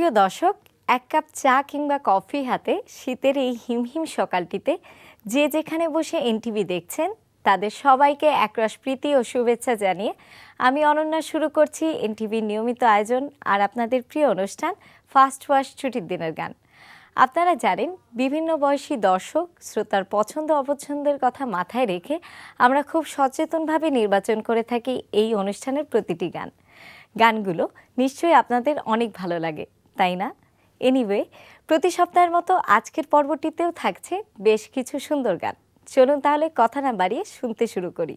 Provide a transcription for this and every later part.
প্রিয় দর্শক, এক কাপ চা কিংবা কফি হাতে শীতের এই হিমহিম সকালটিতে যে যেখানে বসে এনটিভি দেখছেন তাদের সবাইকে একরাশ প্রীতি ও শুভেচ্ছা জানিয়ে আমি অনন্যা শুরু করছি এনটিভির নিয়মিত আয়োজন আর আপনাদের প্রিয় অনুষ্ঠান ফার্স্ট ওয়াশ ছুটির দিনের গান। আপনারা জানেন, বিভিন্ন বয়সী দর্শক শ্রোতার পছন্দ অপছন্দের কথা মাথায় রেখে আমরা খুব সচেতনভাবে নির্বাচন করে থাকি এই অনুষ্ঠানের প্রতিটি গান। গানগুলো নিশ্চয়ই আপনাদের অনেক ভালো লাগে, তাই না? এনিওয়ে, প্রতি সপ্তাহের মতো আজকের পর্বটিতেও থাকছে বেশ কিছু সুন্দর গান। চলুন তাহলে কথা না বাড়িয়ে শুনতে শুরু করি।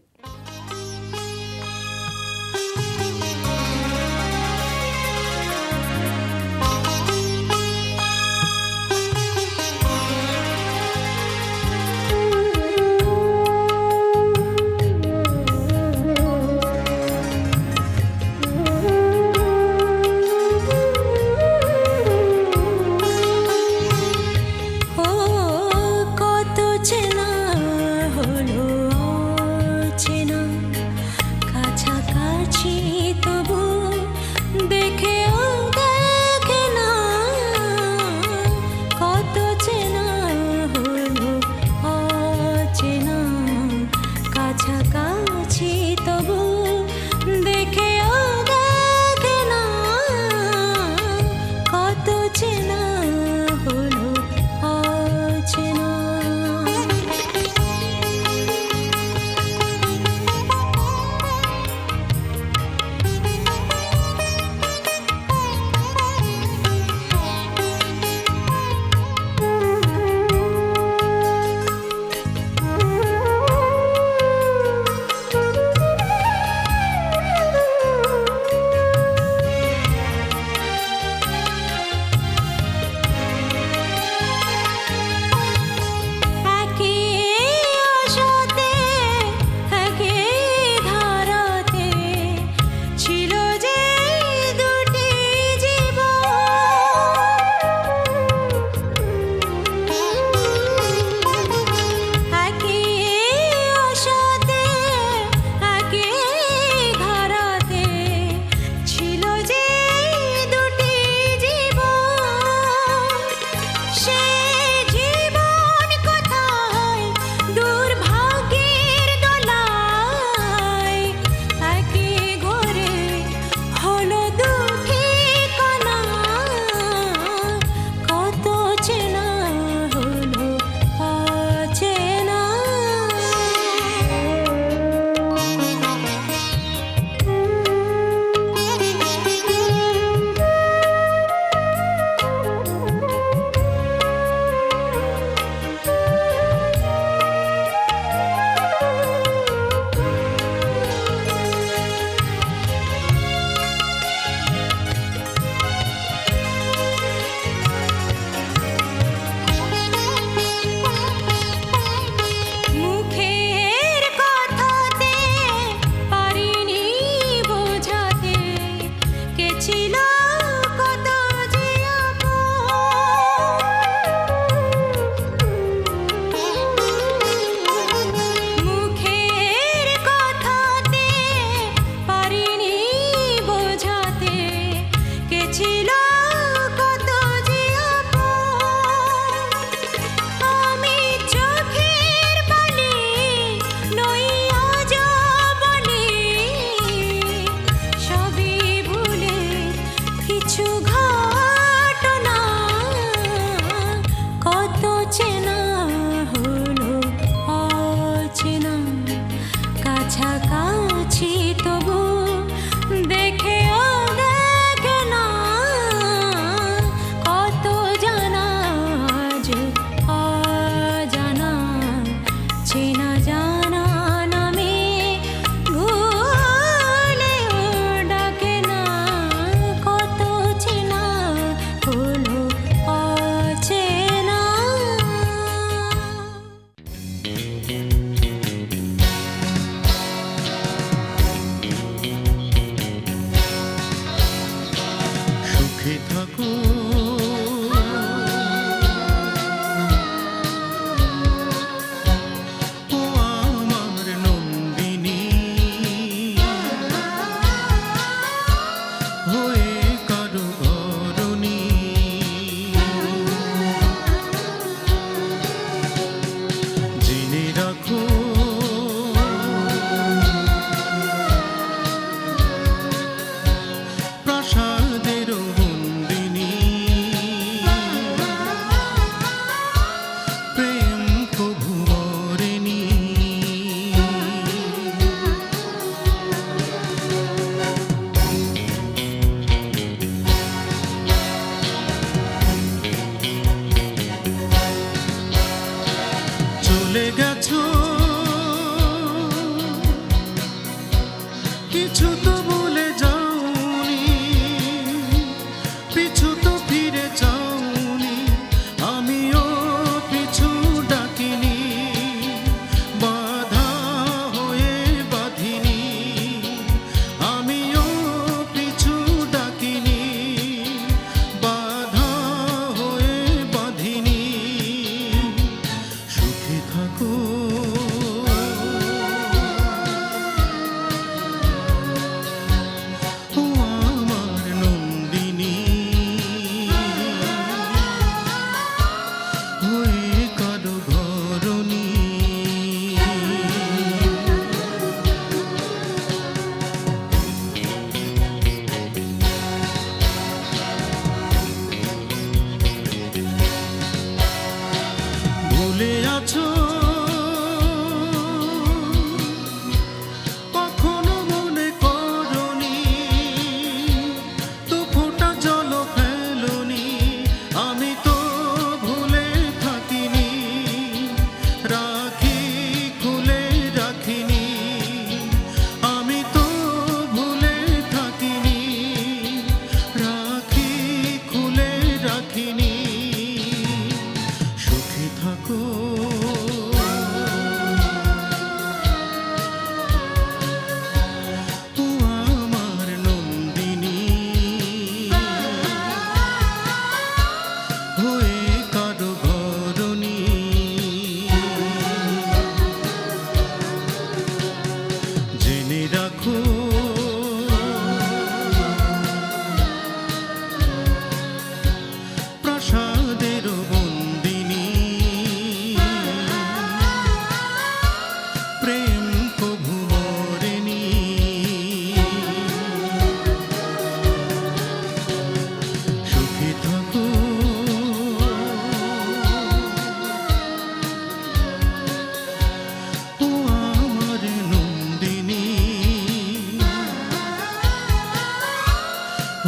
হয়ে কারো ধরণী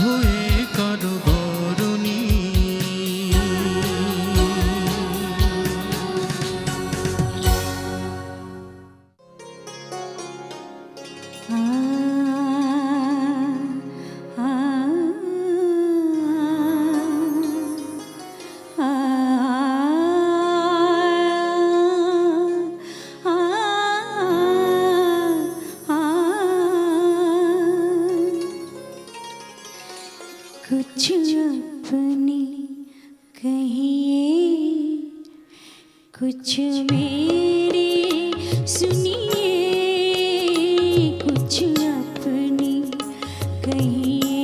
হয়ে কারো বরণী। कुछ अपने कहिए, कुछ मेरे सुनिए, कुछ अपने कहिए,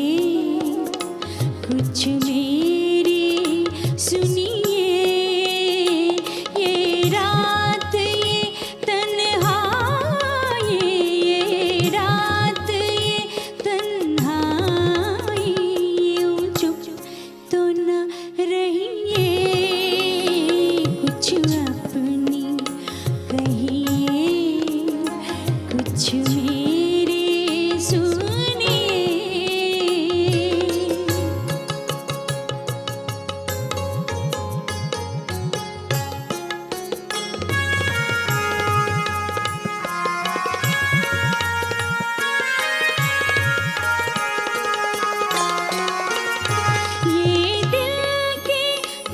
कुछ मेरे सुनिए। ये रात ये तन्हाई, ये रात ये तन्हाई, यूं चुप तो न रहिए, कुछ अपनी कहिए, कुछ मेरे सुनिए। ये दिल की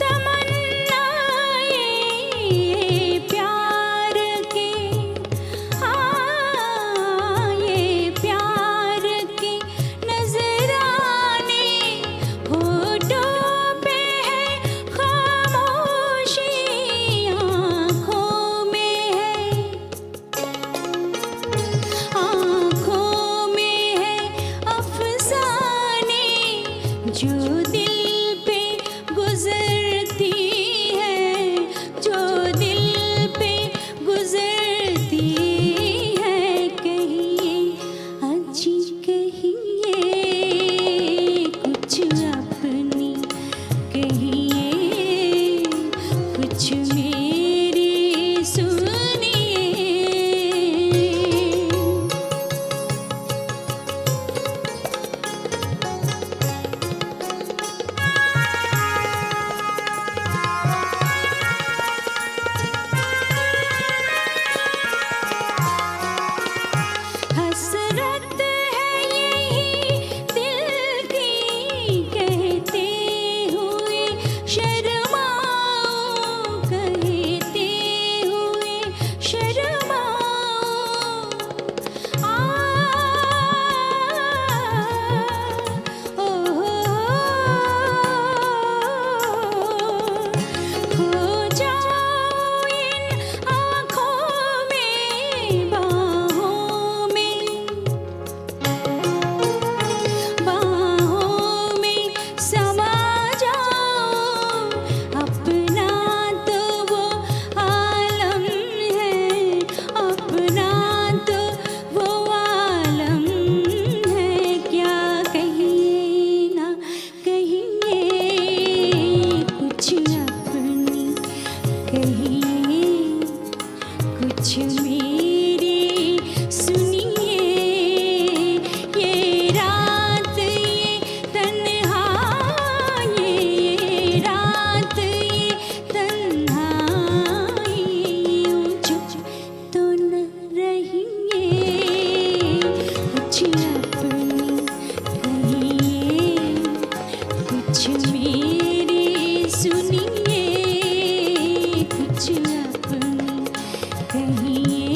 तमन्नाएं, ये प्यार के, ये प्यार के नजराने, होठों पे है खामोशी, आँखों में है अफसाने, जो दिल पे गुजरती है, जो दिल पे गुजरती है। कहिए अजी कहिए, कुछ अपनी कहिए, कुछ मेरी सुनिए। हसरत है यही दिल की, कहते हुए शर्माओ, कहते हुए शर्माओ। ओ खो जाओ इन आँखों में, बाहों में समा जाओ। अपना तो वो आलम है, अपना तो वो आलम है। क्या कहिए ना कहिए, कुछ अपनी कहिए, कुछ मेरी सुनिए। ये रात ये तन्हाई, ये रात ये तन्हाई, यूं चुप तो न रहिए, कुछ अपनी कहिए, कुछ मेरी सुनिए, कुछ अपनी कहिए,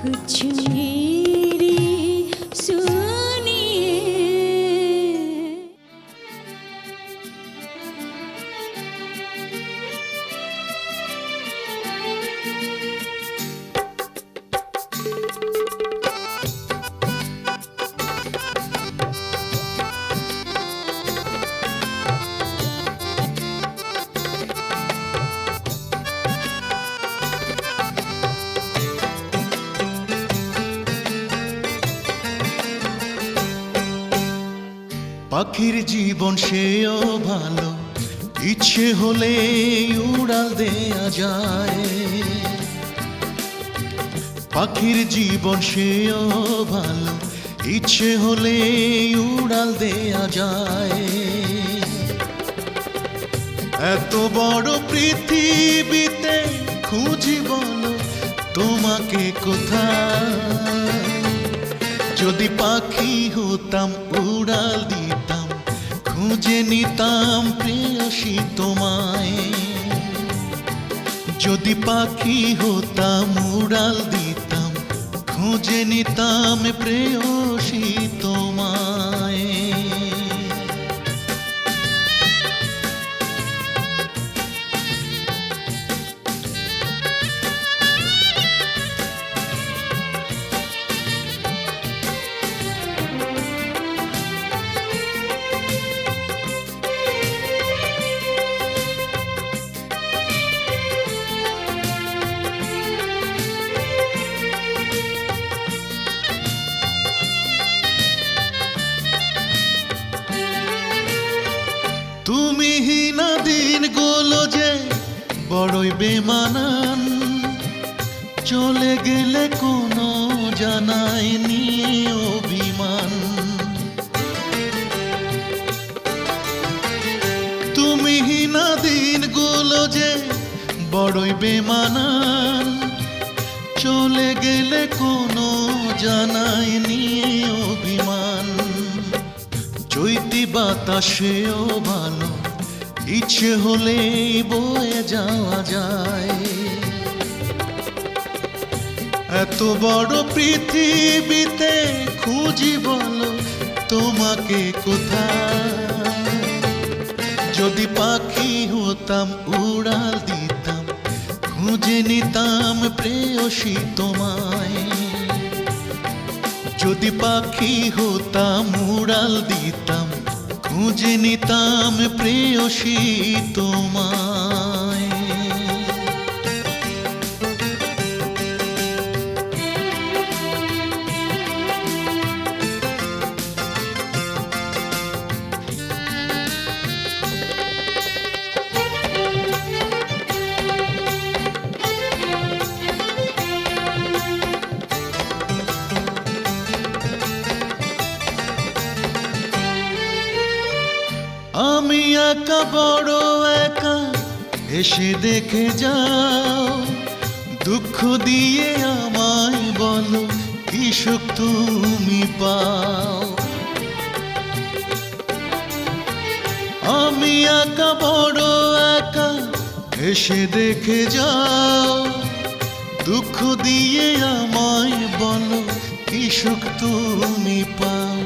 कुछ मेरी सुनिए। পাখির জীবন সেও ভালো, ইচ্ছে হলে উড়াল দেয়া যায়। পাখির জীবন সেও ভালো, ইচ্ছে হলে উড়াল দেয়া যায়। এত বড় পৃথিবীতে খুঁজি বলো তোমাকে কোথায়। যদি পাখি হতাম উড়াল দিতাম, খুঁজে নিতাম প্রেয়সী তোমায়। যদি পাখি হতাম উড়াল দিতাম, খুঁজে নিতাম প্রেয়সী তোমায়। তুমি হীনা দিনগুলো যে বড়ই বেমানান, চলে গেলে কোনো জানায়নি অভিমান। তুমি হীনা দিনগুলো যে বড়ই বেমানান, চলে গেলে কোনো জানায়নি অভিমান। চৈতি বাতাসেও ভালো, ইচ্ছে হলেই বয়ে যাওয়া যায়। এত বড় পৃথিবীতে খুঁজি বলো তোমাকে কোথায়। যদি পাখি হতাম উড়াল দিতাম, খুঁজে নিতাম প্রেয়সী তোমায়। যদি পাখি হতাম উড়াল দিতাম, খুঁজে নিতাম প্রেয়সী তোমায়। আমি একা বড় একা, এসে দেখে যাও। দুঃখ দিয়ে আমায় বলো কি সুখ তুমি পাও। আমি একা বড় একা, এসে দেখে যাও। দুঃখ দিয়ে আমায় বলো কি সুখ তুমি পাও।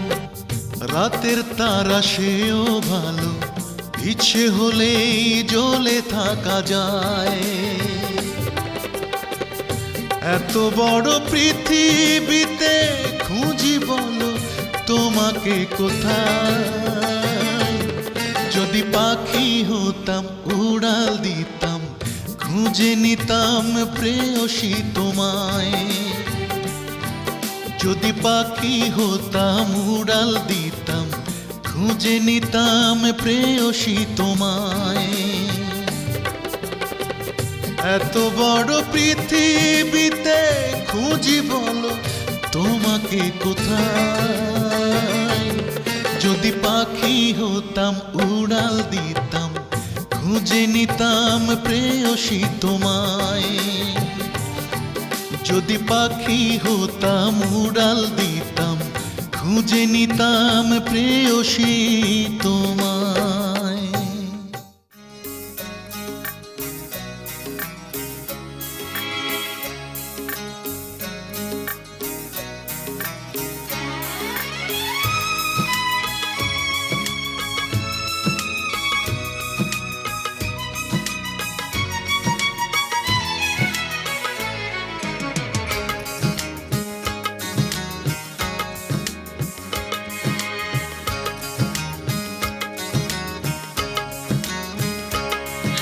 রাতের তারা সেও ভালো, ইচ্ছে হলেই জ্বলে থাকা যায়। এত বড় পৃথিবীতে খুঁজি বলো তোমাকে কোথায়। যদি পাখি হতাম উড়াল দিতাম, খুঁজে নিতাম প্রেয়সী তোমায়। যদি পাখি হতাম উড়াল দিতাম, খুঁজে নিতাম প্রেয়সী তোমায়। এত বড় পৃথিবীতে খুঁজি বলো তোমাকে কোথায়। যদি পাখি হতাম উড়াল দিতাম, খুঁজে নিতাম প্রেয়সী তোমায়। যদি পাখি হতাম উড়াল দিতাম, খুঁজে নিতাম প্রেয়সী তোমায়।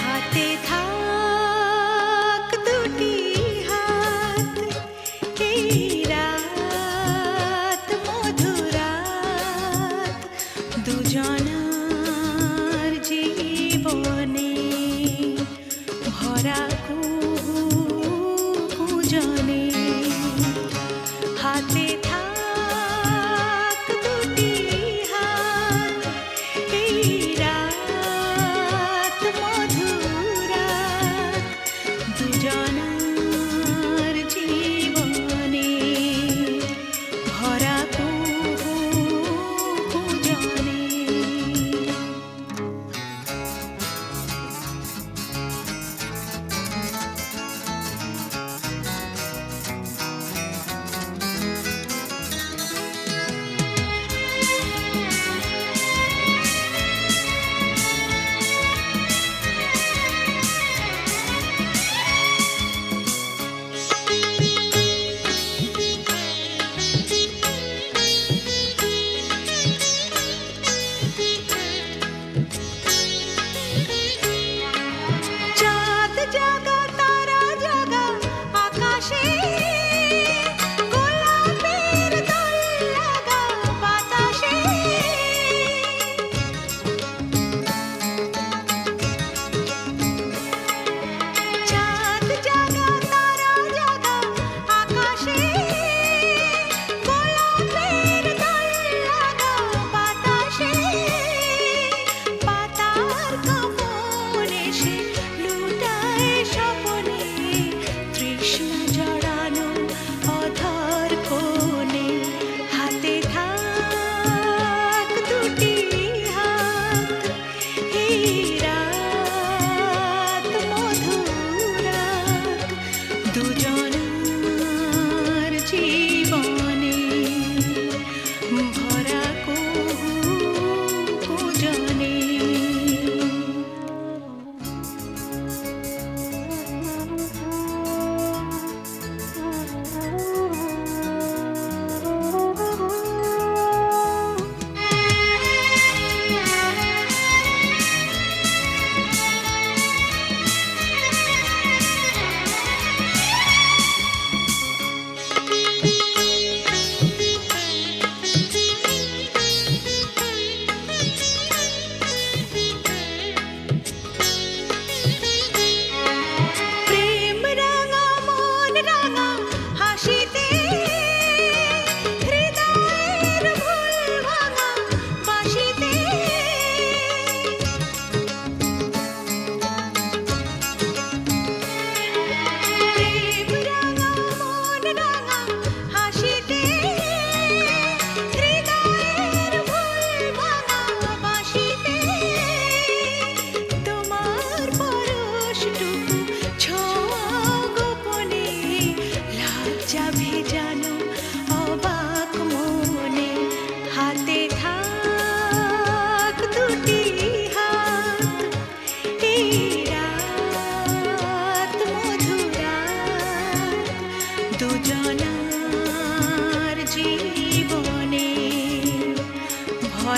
হাতে থাক দুটি হাত, এই রাত মধুরাত দুজনার জীবনে ভরা কুজনে। হাতে থাক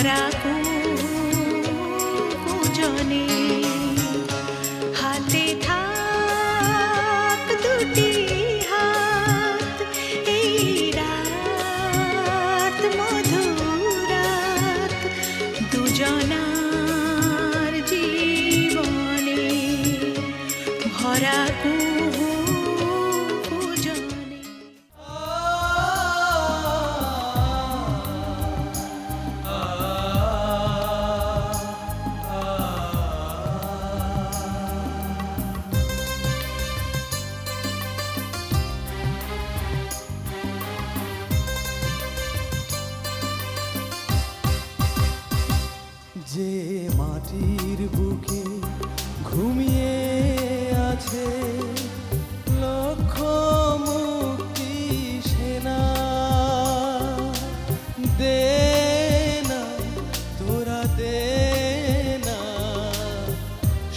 ভরা কুজনে হাতে থাক দুটি হাত এই রাত মধুরাত দুজনার জীবনে ভরা কুজনে। যে মাটির বুকে ঘুমিয়ে আছে লক্ষ মুক্তি সেনা, দে না তোরা দে না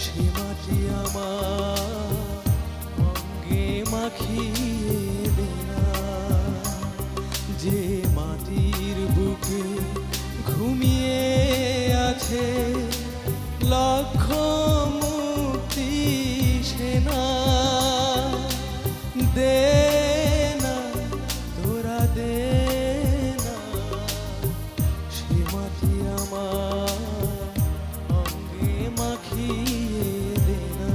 সে মাটি আমার অঙ্গে মাখিয়ে দে না। যে মাটির বুকে ঘুমিয়ে আছে লক্ষ মুক্তি সেনা, দে না তোরা দে না সে মাটি আমার অঙ্গে মাখিয়ে দে না।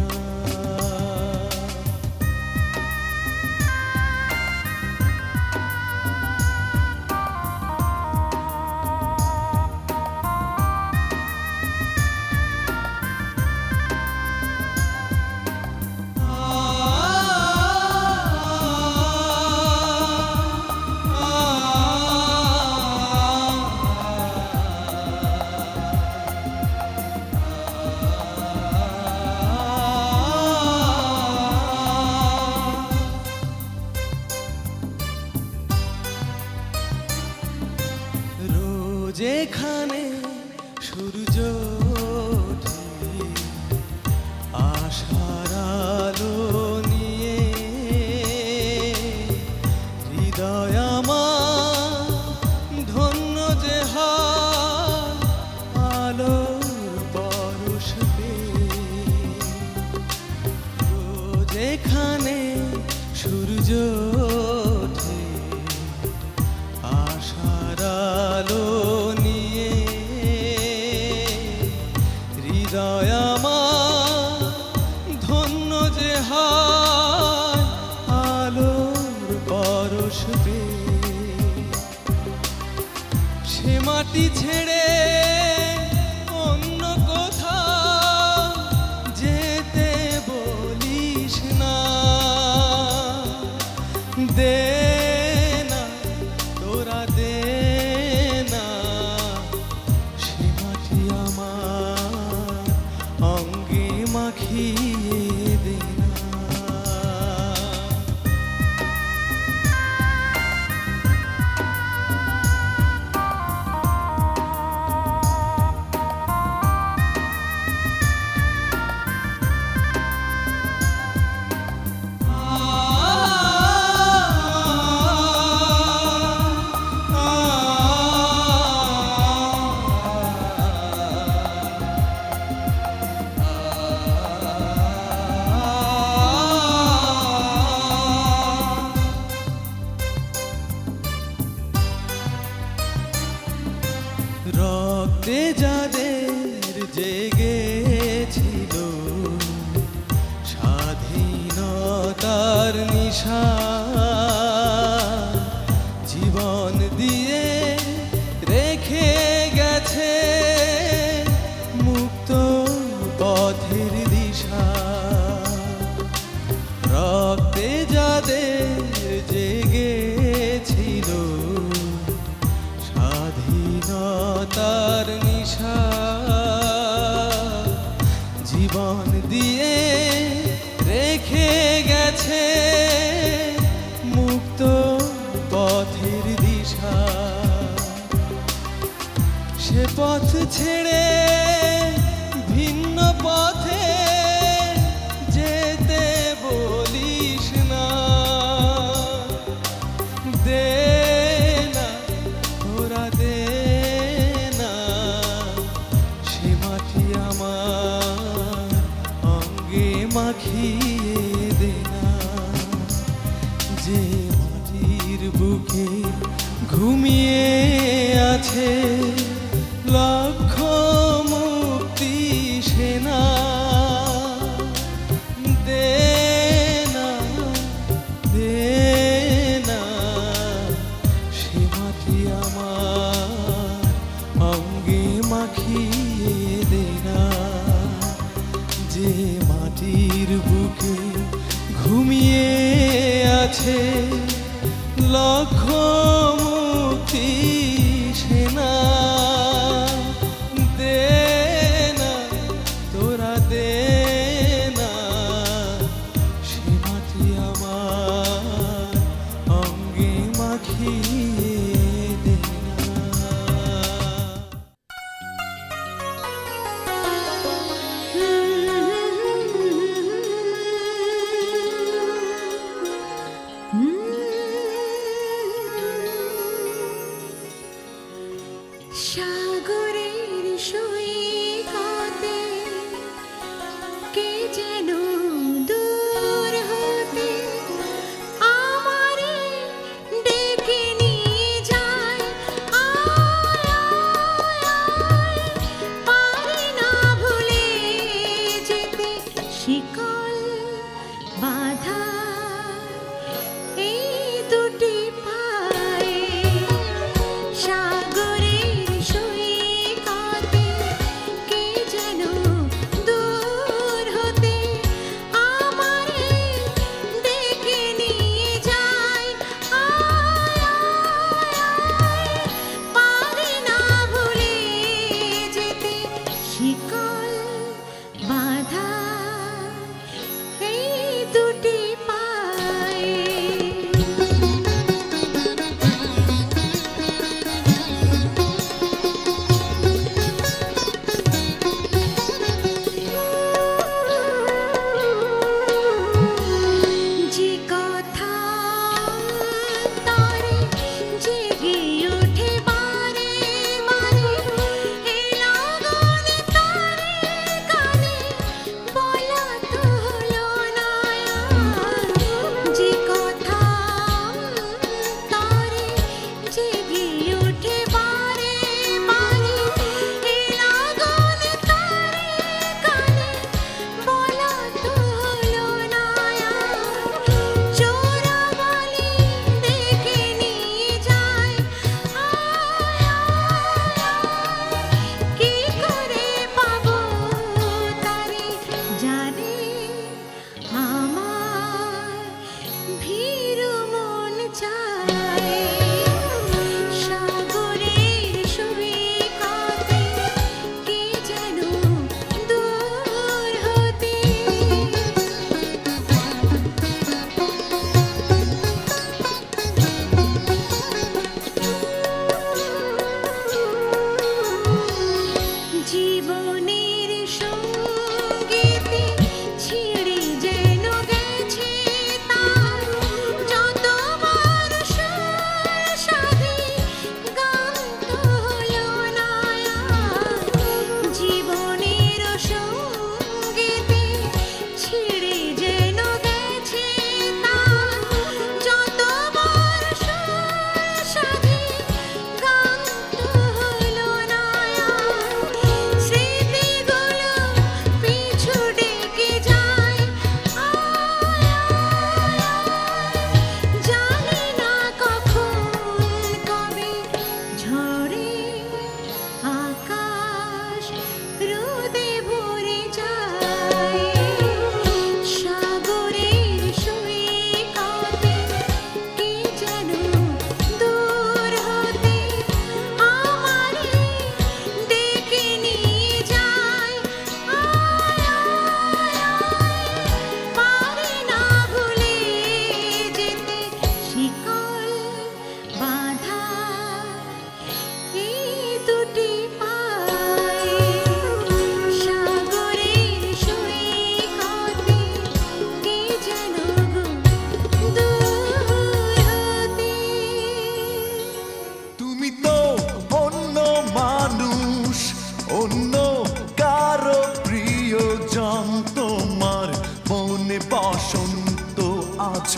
যেখানে সূর্য ওঠে আশার আলো নিয়ে, হৃদয় আমার ধন্য যে হয় আলোর পরশ পেয়ে। যেখানে সূর্য ওঠে আশার আলো নিয়ে, হৃদয় আমার ধন্য যে হয় আলোর পরশ পেয়ে। সে মাটি ছেড়ে অন্য কোথাও যেতে বলিস না, দে না তোরা দে না সে মাটি আমার অঙ্গে মাখিয়ে দে না। রক্তে যাদের জেগেছিল স্বাধীনতার নিশা, জীবন দিয়ে রেখে গেছে মুক্ত পথের দিশা। রক্তে যাদের জেগেছিল স্বাধীনতার নিশা, জীবন দিয়ে রেখে গেছে মুক্ত পথের দিশা। সে পথ ছেড়ে ভিন্ন পথে যেতে বলিস না, দে না তোরা দে না আছে লক্ষ মুক্তি সেনা, দে না দে না সে মাটি আমার অঙ্গে মাখিয়ে দে না, যে মাটির বুকে ঘুমিয়ে আছে লক্ষ মুক্তি সেনা, দে না তোরা দে না সে মাটি আমার অঙ্গে মাখিয়ে দে না। সাগরের সৈকতে কে যেন দূর হতে আমারে ডেকে নিয়ে যায়, আয় আয় আয়, পারি না ভুলে যেতে শিকল বাঁধা এই দুটি পায়ে। সাগরের সৈকতে কে যেন দূর হতে আমারে ডেকে নিয়ে যায়, আয় আয় আয়, পারি না ভুলে যেতে শিকল বাঁধা এই দুটি পায়ে। যে কথা তারে জেগে ওঠে বারে বারে, এ লগন তারে কানে বলা তো হলো না। যে কথা তারে জেগে ওঠে বারে বারে, এ লগন তারে কানে বলা তো হলো না। চোরাবালি ডেকে নিয়ে যায়, আয় আয় আয়, কি করে পাবো তারে জানে আমার ভীরু মন চায়। সাগরের সৈকতে কে যেন দূর হতে জীবনের সঙ্গীতে ছিঁড়ে যেন গেছে তার যতবার সুর সাধে গান তো হলো না। জীবনের সঙ্গীতে ছিঁড়ে যেন গেছে তার যতবার সুর সাধে গান তো হলো না। স্মৃতিগুলো পিছু ডেকে যায়, আয় আয় আয়, জানি না কখন কবে ঝড়ে আকাশ রোদে ভরে যায়। সাগরের সৈকতে কে যেন দূর হতে আমারে ডেকে নিয়ে যায়, আয় আয় আয়, পারি না ভুলে যেতে শিকল বাঁধা এই দুটি পায়ে। সাগরের সৈকতে কে যেন দূর হতে। তুমি তো অন্য মানুষ, অন্য কারো প্রিয়জন, তোমার মনে বসন্ত আজ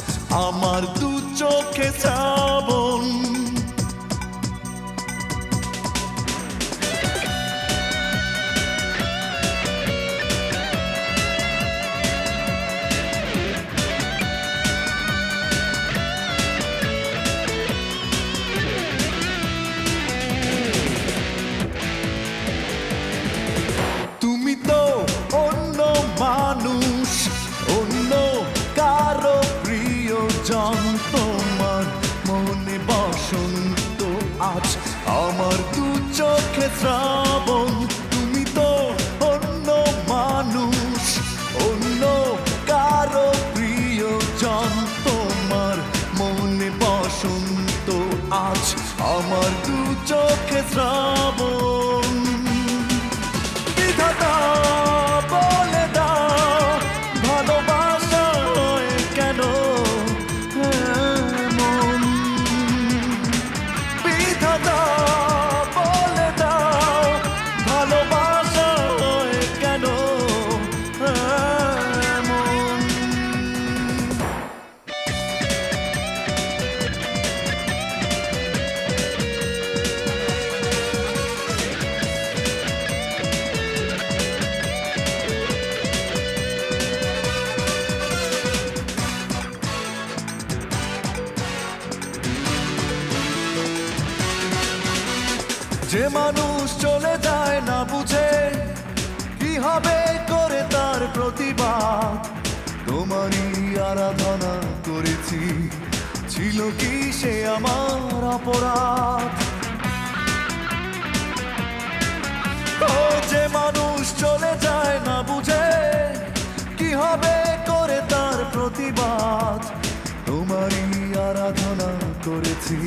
আমার দু চোখে শ্রাবণ। শ্রাবণ, তুমি তো অন্য মানুষ, অন্য কারো প্রিয়জন। তোমার মনে বসন্ত আজ আমার দু চোখে শ্রাবণ। বিধাতা বলে দাও, ভালোবাসা হয় কেন এমন? বিধাতা বলে দাও, ভালোবাসা হয় কেন এমন? যে মানুষ চলে যায় না বুঝে কি হবে করে তার প্রতিবাদ, তোমারই আরাধনা করেছি, ছিল কি সে আমার অপরাধ? ও যে মানুষ চলে যায় না বুঝে কি হবে করে তার প্রতিবাদ, তোমারই আরাধনা করেছি,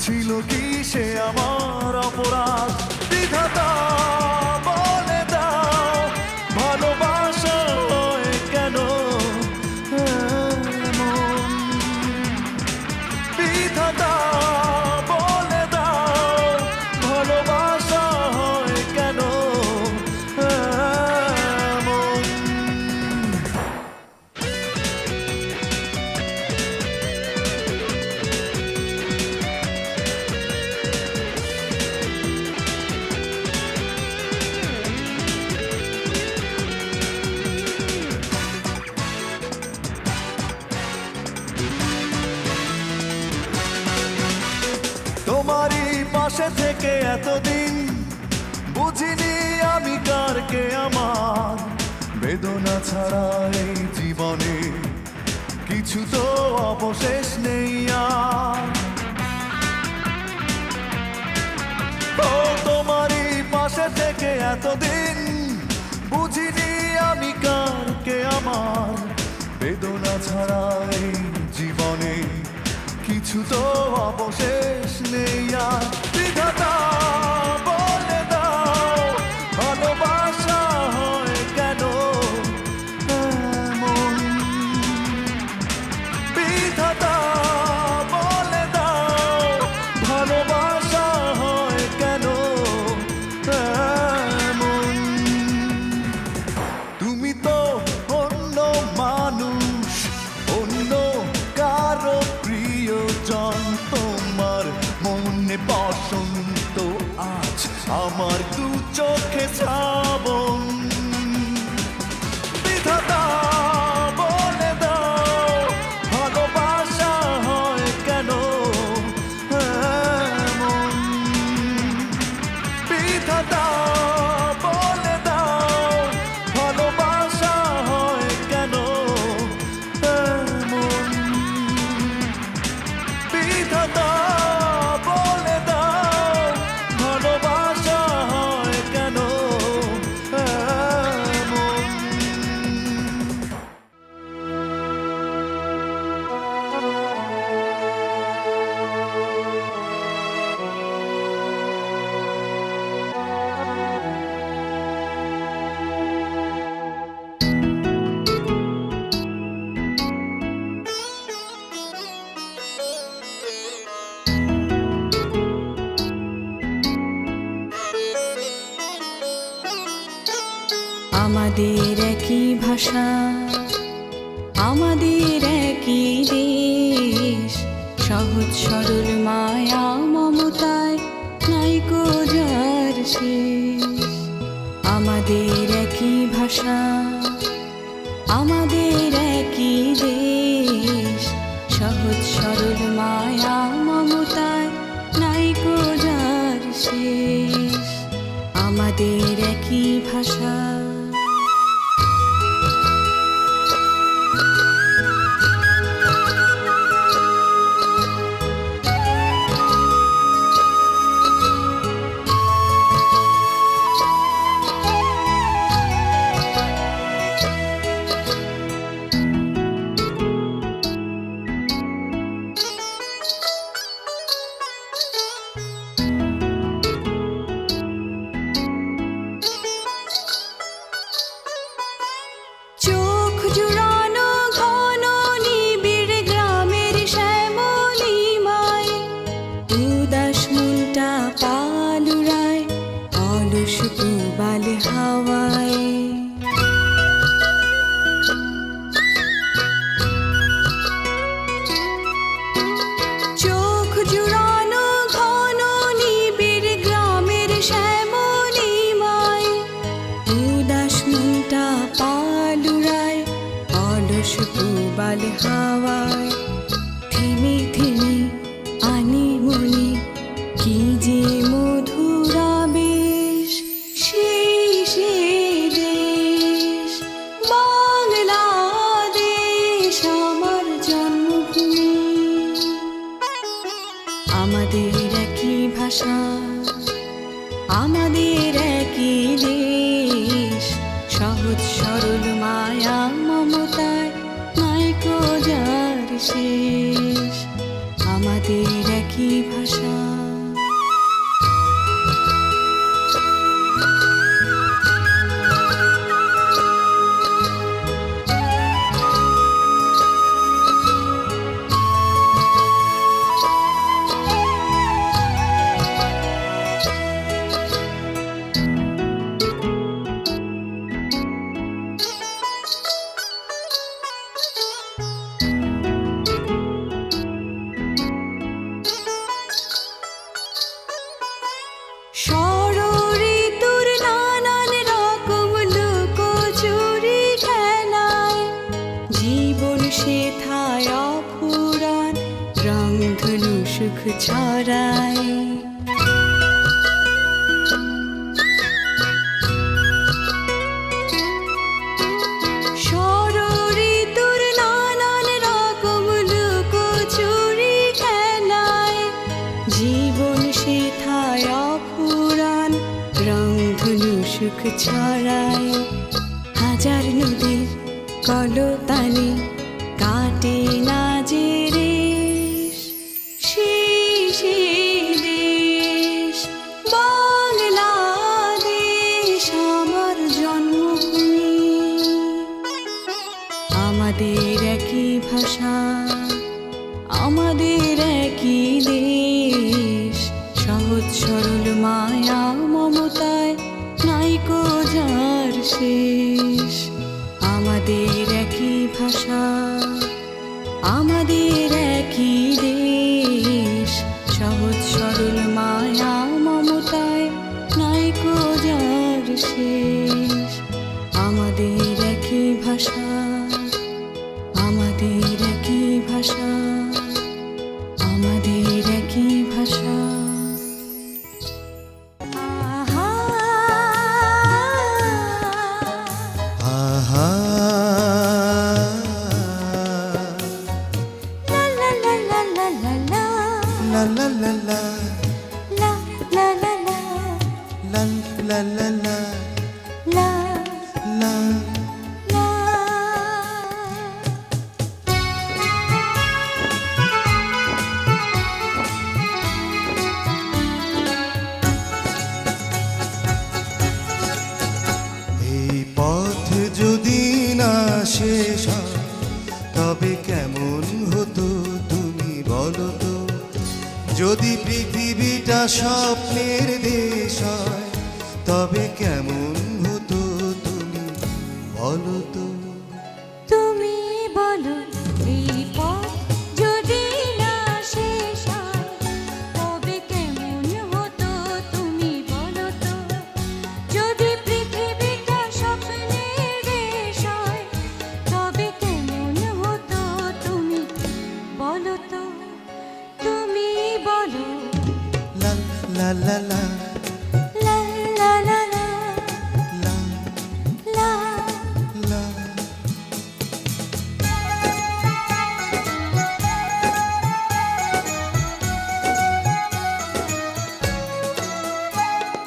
ছিল কি সে আমার অপরাধ? বিধাতা বলে দাও, ভালোবাসা হয় কেন এমন? বিধাতা বলে দাও, ভালোবাসা হয় কেন এমন? তোমারই পাশে থেকে এতদিন বুঝিনি আমি কার কে আমার, বেদনা ছাড়া এই জীবনে কিছু তো অবশেষ নেই আর। ও তোমারই পাশে থেকে এতদিন বুঝিনি আমি কার কে আমার, বেদনা ছাড়া এই জীবনে কিছু তো অবশেষ নেই আর। বিধাতা বলে দাও, ভালোবাসা হয় কেন এমন? বিধাতা বলে দাও, ভালোবাসা হয় কেন এমন? তুমি তো অন্য মানুষ, অন্য কারো প্রিয়জন। তোমার মনে বসন্ত আজ আমার দু চোখে শ্রাবণ। বিধাতা বলে দাও, ভালোবাসা হয় কেন এমন? বিধাতা বলে দাও, ভালোবাসা হয় কেন এমন? বিধাতা বলে দাও, ভালোবাসা হয় কেন এমন? আমাদের একই ভাষা, আমাদের একই দেশ, সহজ সরল মায়া মমতায় নাইকো যার শেষ। আমাদের একই ভাষা, আমাদের একই দেশ, সহজ সরল মায়া মমতায় নাইকো যার শেষ। আমাদের একই ভাষা। অলস প্রবাল হাওয়ায়। চোখ জুড়ানো ঘন নিবিড় গ্রামের শ্যামলিমায়, উদাস মনটা পালুরায় অলস প্রবাল হাওয়ায়। থেমে থেমে আনি মনে কি যে মধুর আবেশ, সেই সে দেশ বাংলাদেশ আমার জন্মভূমি। আমাদের একই ভাষা, আমাদের একই দেশ, সহজ সরল মায়া মমতায় নাইকো যার শেষ। আমাদের একই ভাষা। ষড়ঋতুর নানান রকম লুকোচুরি খেলায়, জীবন শেথায় অফুরান রংধনু সুখ ছড়ায়। ষড়ঋতুর নানান রকম লুকোচুরি খেলায়, জীবন শেথায় অফুরান রংধনু সুখ ছড়ায়। হাজার নদীর কলতানে কাটে না যে রেশ, সেই সে দেশ বাংলাদেশ আমার জন্মভূমি। আমাদের একই ভাষা, আমাদের একই দেশ, সহজ সরল মায়া মমতায় নাইকো যার শেষ। আমাদের একই ভাষা, আমাদের একই দেশ, সহজ সরল মায়া মমতায় নাইকো যার শেষ। আমাদের একই ভাষা, আমাদের একই ভাষা, আমাদের একই ভাষা। আহা, আহা লা লা লা লা লা লা লা, লা লা লা লা লা লা লা লা, লা লা লা লা লা লা। লা। এই পথ যদি না শেষ হয়, তবে কেমন হতো তুমি বলো তো? যদি পৃথিবীটা স্বপ্নের দেশ হয়, তবে কেমন হতো তুমি বলো তো? তুমি বলো এই পথ যদি না শেষ হয়, তবে কেমন হতো তুমি বলো তো? যদি পৃথিবীটা স্বপ্নের দেশ হয়, তবে কেমন হতো তুমি বলো তো? তুমি বলো। লা লা লা লা লা লা লা লা, লা লা। লা।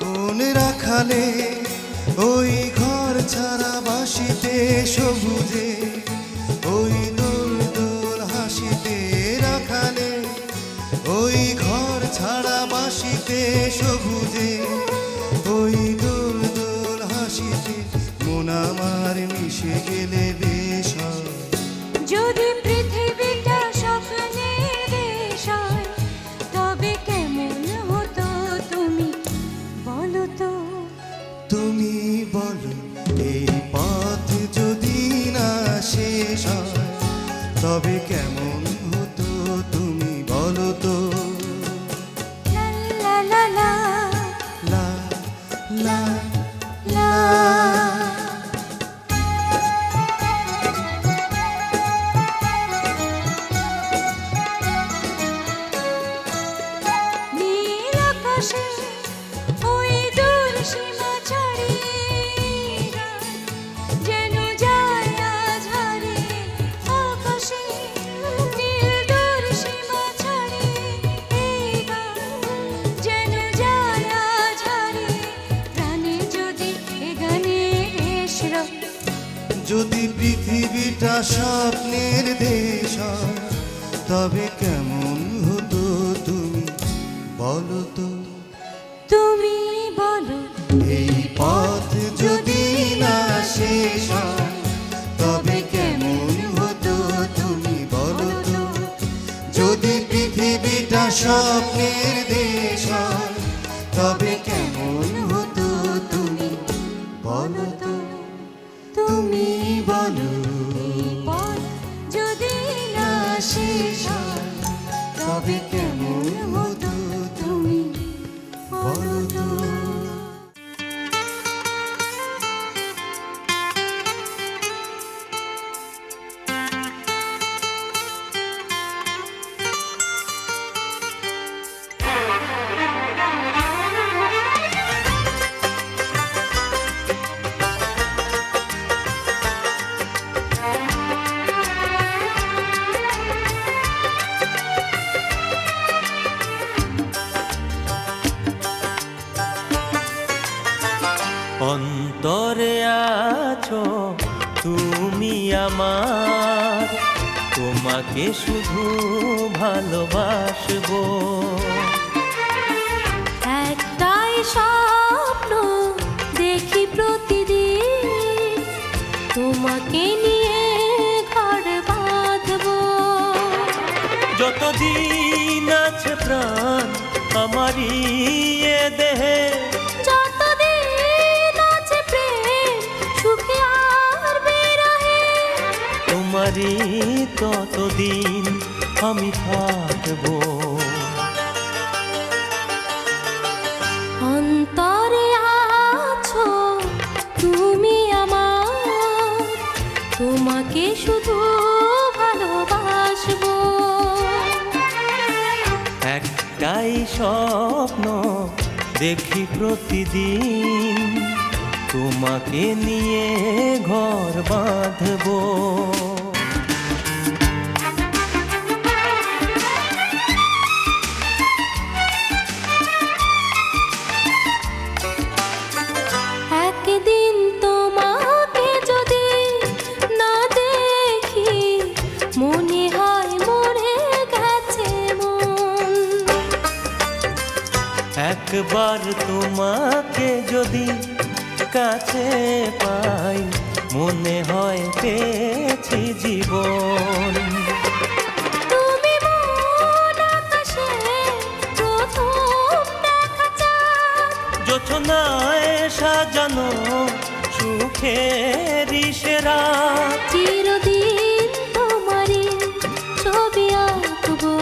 কোন রাখালে ওই ঘর ছাড়া বাসিতে সবুজে, ওই দোল দোল হাসিতে রাখালে, ওই ঘর ছাড়া বাসিতে সবুজে, ওই দোল দোল হাসিতে মন আমার মিশে গেলে বেশ হয়। যদি পৃথিবীটা স্বপ্নের দেশ হয়, তবে কেমন হতো তুমি বলো তো? তুমি বলো এই পথ যদি না শেষ হয় তবে কেমন হতো তুমি বলো তো। লা লা লা লা লা লা নীল আকাশে ওই দূর সীমা ছাড়িয়ে গান যেন যায় আজ হারিয়ে আকাশে। নীল দূর সীমা ছাড়িয়ে এই গান যেন যায় আজ হারিয়ে। প্রাণে যদি এ গানের রেশরা যদি পৃথিবীটা স্বপ্নের দেশ হয় তবে কেমন হতো তুমি বলো তো। তুমি বলো এই পথ যদি না শেষ হয় তবে কেমন হতো তুমি বলো তো। যদি পৃথিবীটা স্বপ্নের দেশ হয় তবে কেমন হতো তুমি বলো তো। তুমি বলো পথ যদি না শেষ হয় তবে কেমন হতো তুমি বলো তো। অন্তরে আছো তুমি আমার, তোমাকে শুধু ভালোবাসবো। একটাই স্বপ্ন দেখি প্রতিদিন, তোমাকে নিয়ে ঘর বাঁধবো। যতদিন আছে প্রাণ আমারই এ দেহে, যতদিন আছে প্রেম সুখে আর বিরহে, তোমারই ততদিন আমি থাকবো। অন্তরে আছো তুমি আমার, তোমাকে শুধু ভালোবাসবো। একটাই স্বপ্ন দেখি প্রতিদিন, তোমাকে নিয়ে ঘর বাঁধবো। একদিন তোমাকে যদি না দেখি, মনে হয় মরে গেছে মন। একবার তোমাকে যদি কাছে পাই, মনে হয় পেয়েছি জীবন। তুমি মন আকাশে প্রথম দেখা চাঁদ, জোছনায় সাজানো সুখেরই সেরা, চিরদিন তোমারই ছবি আঁকবো।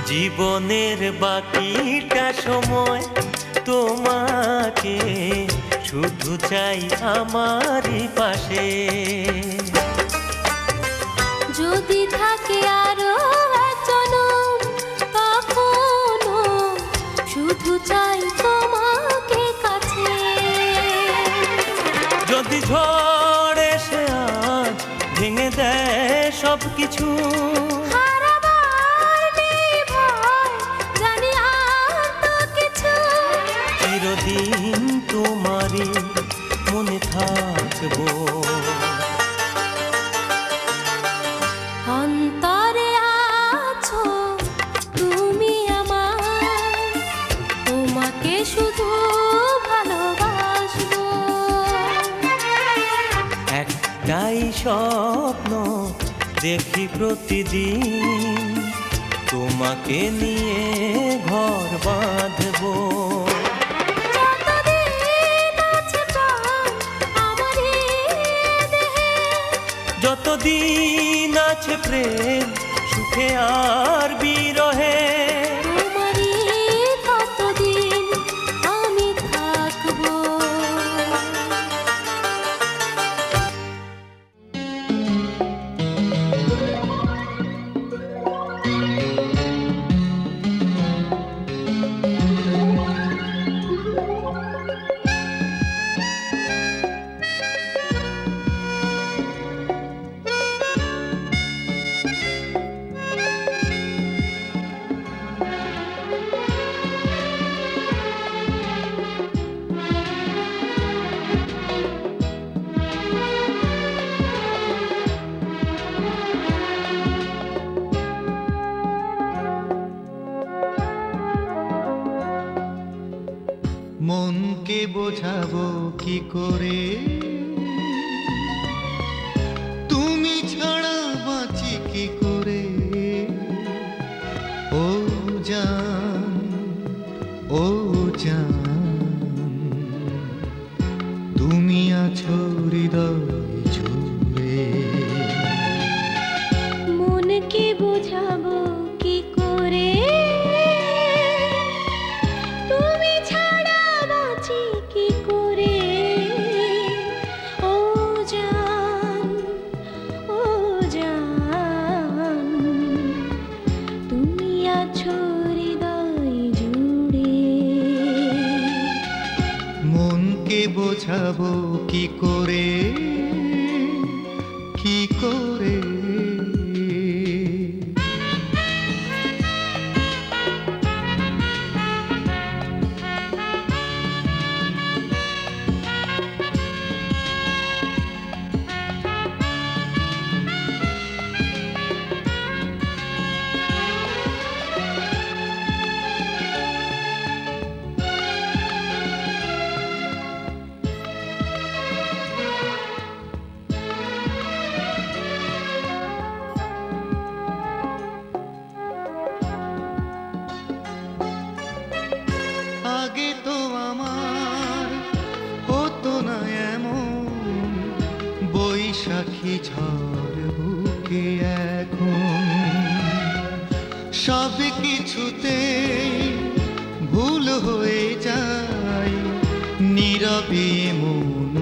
জীবনের বাকিটা সময় তোমাকে শুধু চাই আমারই পাশে। যদি থাকে আরো এক জনম কখনো, শুধু চাই তোমাকে কাছে। যদি ঝড় এসে আজ ভেঙে দেয় সব কিছু, হারাবার নেই ভয়, জানি আর তো কিছু। চিরদিন তোমারই মনে থাকবো। অন্তরে আছো তুমি আমার, তোমাকে শুধু স্বপ্ন দেখি প্রতিদিন, তোমাকে নিয়ে ঘর বাঁধবো। যতদিন আছে প্রাণ আমার এই দেহে, যতদিন আছে প্রেম সুখে আর বিরহে, তোমারই ততদিন আমি থাকবো। মনকে বোঝাবো কি করে, তুমি ছাড়া বাঁচি কি করে। ও জান, ও জান, তুমি আছো হৃদয় জুড়ে। মনকে বোঝাবো কি করে, তুমি ছাড়া বাঁচি কি করে। ও জান, ও জান, তুমি আছো হৃদয় জুড়ে। মনকে বোঝাবো কি করে, কি করে। আগে তো আমার হতো না এমন, বৈশাখী ঝড় বুকে এখন সব কিছুতে ভুল হয়ে যায়, নীরবে মন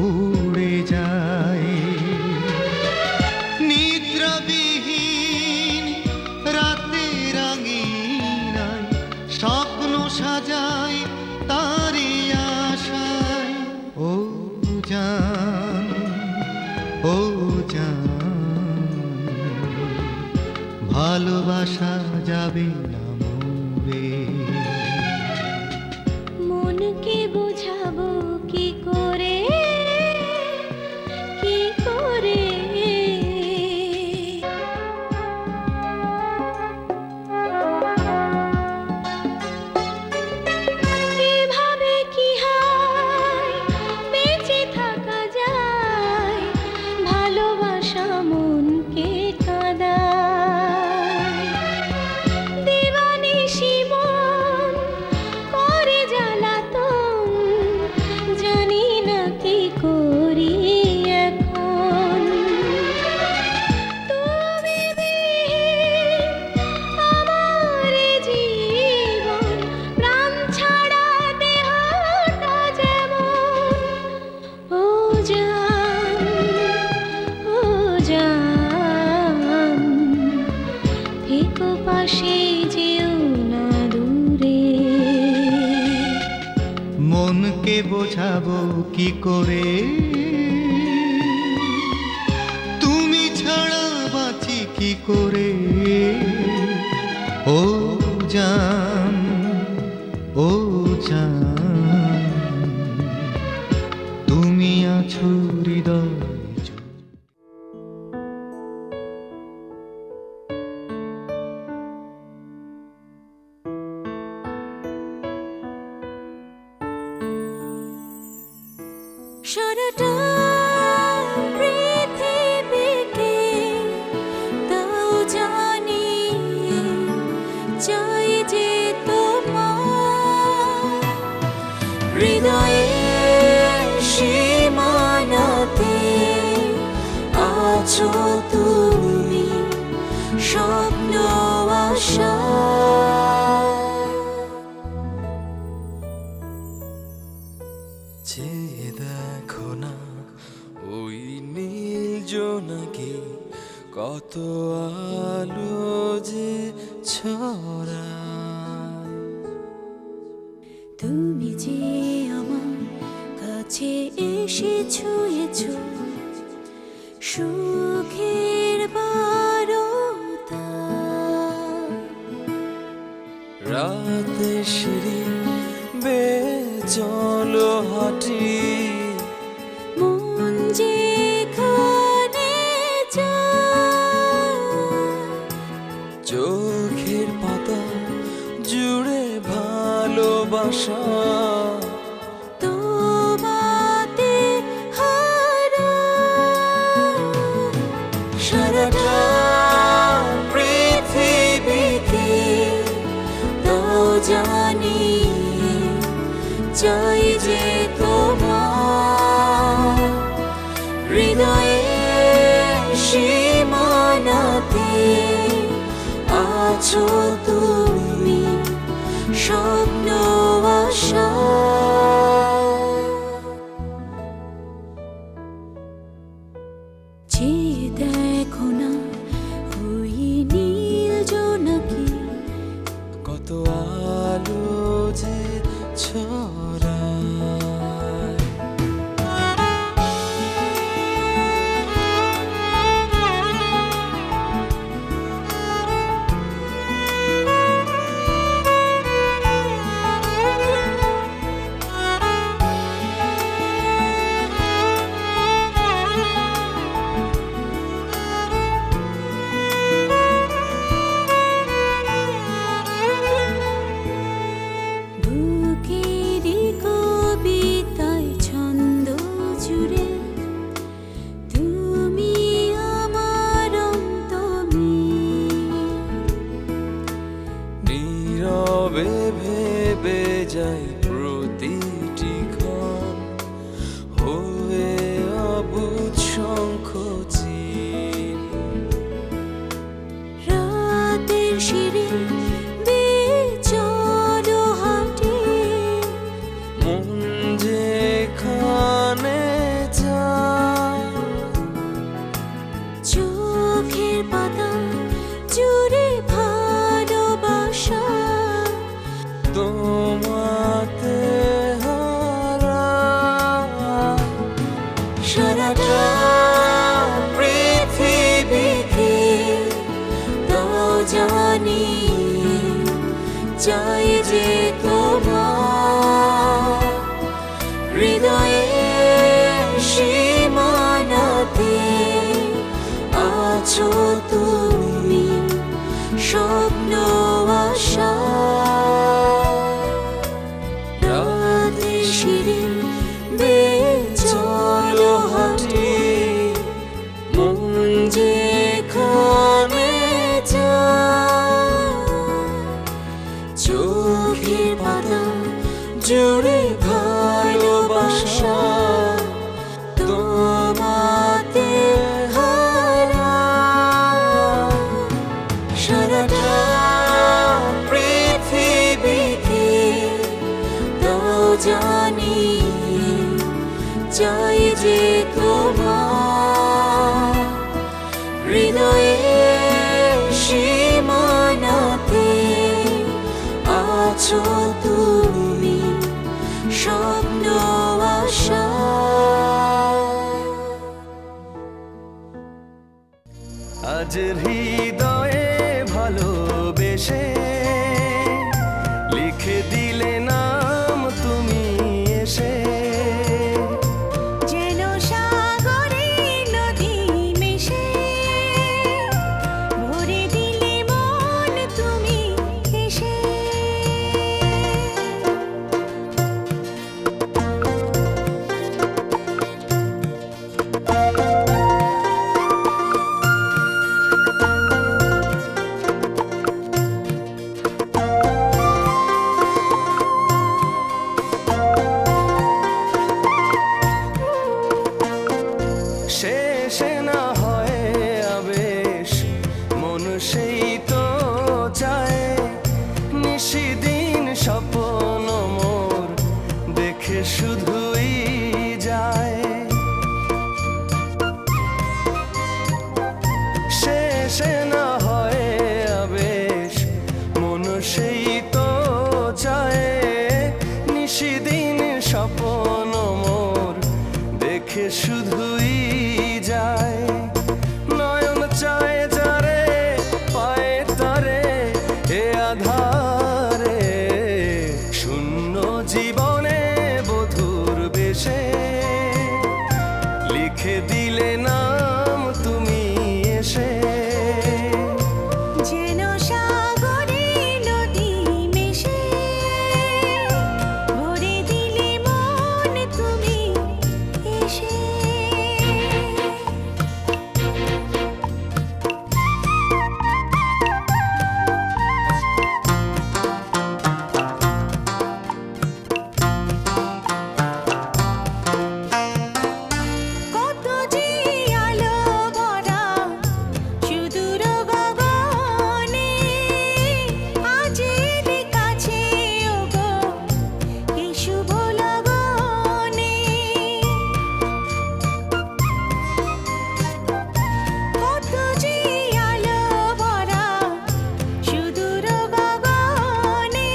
উড়ে যায়। নিদ্রাবিহীন রাতে রাঙিনায় স্বপ্ন সাজায় তারি আশায়। ও জান, ও জান, ভালোবাসা যাবে না মোরে। মনকে বোঝাবো কি করে, কি করে। কিভাবে কি হয় বেঁচে থাকা যায়, ভালোবাসা মনকে কাঁদায়। দিবানিশি মন করে জ্বালাতন, জানি না কি করি এখন। তুমি বিহীন আমার জীবন, প্রাণ ছাড়া দেহটা যেমন। ও জান, ও জান, থেকো পাশে যেও না দূরে। মনকে বোঝাবো কি করে, তুমি ছাড়া বাঁচি কি করে। ও জান, ও জান, তুমি আছো হৃদয় জুড়ে। সারাটা পৃথিবী হৃদয়ের সীমানাতে আছো তুমি স্বপ্ন আশা। চেয়ে দেখো না ওই নীল জোনাকি কত আলো যে ছড়ায়। তুমি যে আমার কাছে এসে ছুঁয়েছো সুখের বারতা। রাতে সিঁড়ি বেয়ে চলো হাঁটি, মন যেখানে যায় চোখের পাতা জুড়ে ভালোবাসা। তোমাতে হারায় সারাটা পৃথিবীকে তাও জানি চাই যে তোমার হৃদয়ের সীমানাতে আছো তুমি স্বপ্ন আশা। চেয়ে দেখো না ওই নীল জোনাকি কত আলো যে ছড়ায়। বুকেরই কবিতায় ছন্দ জুড়ে তুমি আমার অন্তমী। নীরবে ভেবে যাই প্রতিটি ক্ষণ হয়ে অবুঝ শঙ্খচিল। রাতের শিরে বেয়ে চলো হাঁটি, মন যেখানে যায় চোখের পাতা জুড়ে ভালোবাসা। তোমাতে হারায় সারাটা পৃথিবীকে তাও জানি চাই যে তোমার হৃদয়ের সীমানাতে আছো তুমি স্বপ্ন আশা। রাতে শিরে বেয়ে চলো হাঁটি, মন যেখানে যায় চোখের পাতা জুড়ে ভালোবাসা। তোমাতে হারায় সারাটা পৃথিবীকে তাও জানি চাই যে তোমার হৃদয়ের সীমানাতে আছো তুমি স্বপ্ন আশা। আজ হৃদয়ে ভালোবেসে লিখে দিলে নাম তুমি এসে। যেন সাগরে নদী মিশে ভরে দিলে মন তুমি এসে। শুধুই যায়, শেষে না হয় আবেশ, মন সেই তো চায়। নিশিদিন স্বপ্ন মোর দেখে শুধুই যায়, নয়ন চায় যারে পায় তারে এ আধারে, শূন্য জীবনে বধুর বেশে লিখে দিলে নাম তুমি এসে। যেন সাগরে নদী মিশে ভরে দিলে মন তুমি এসে। কত যে আলো ভরা সুদূর গগনে, আজ এলে কাছে ওগো এই শুভ লগনে। কত যে আলো ভরা সুদূর গগনে,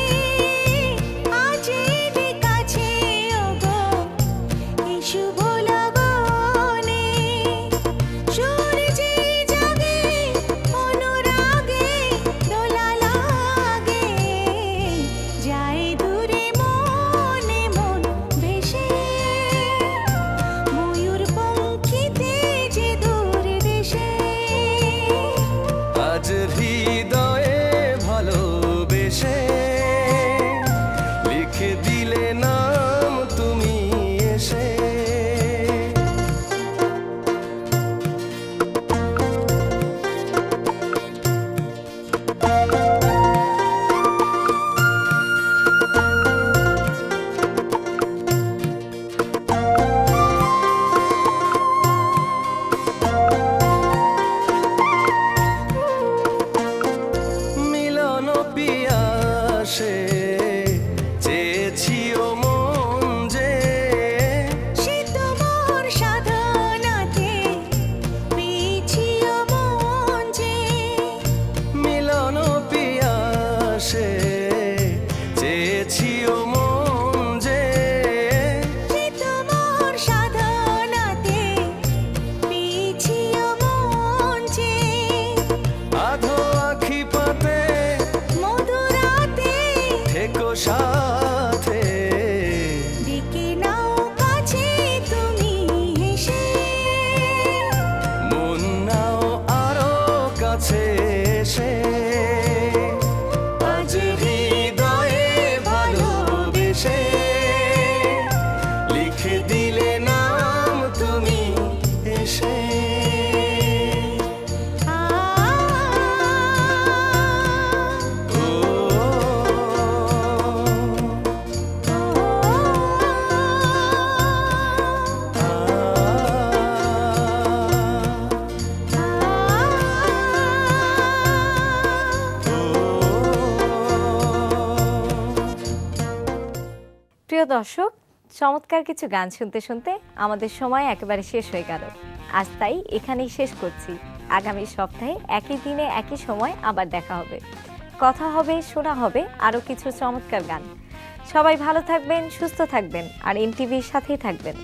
আজ এলে কাছে ওগো এই শুভ লগনে। সূর্যে জাগে অনুরাগে দোলা লাগে, যায় দূরে মনে মন ভেসে, ময়ূর পঙ্খিতে যে দূর দেশে। আজ হৃদয়ে ভালোবেসে লিখে দিলে নাম তুমি এসে। মিলন পিয়াসে চেয়েছি ও মন যে, সে তোমার সাধনাতে পেয়েছি মন যে। মিলন পিয়াসে চেয়েছি ও মন যে, সে তোমার সাধনাতে পেয়েছি মন যে। আধো আখি পাতে মধুরাতে থেকো সাথে, ডেকে নাও কাছে তুমি এসে। মন নাও আরো কাছে এসে। আজ হৃদয়ে ভালোবেসে লিখে দিলে নাম তুমি এসে। ও প্রিয় দর্শক, চমৎকার কিছু গান শুনতে শুনতে আমাদের সময় একেবারে শেষ হয়ে গেল। আজ তাই এখানেই শেষ করছি। আগামী সপ্তাহে একই দিনে একই সময় আবার দেখা হবে, কথা হবে, শোনা হবে আরও কিছু চমৎকার গান। সবাই ভালো থাকবেন, সুস্থ থাকবেন আর এনটিভির সাথেই থাকবেন।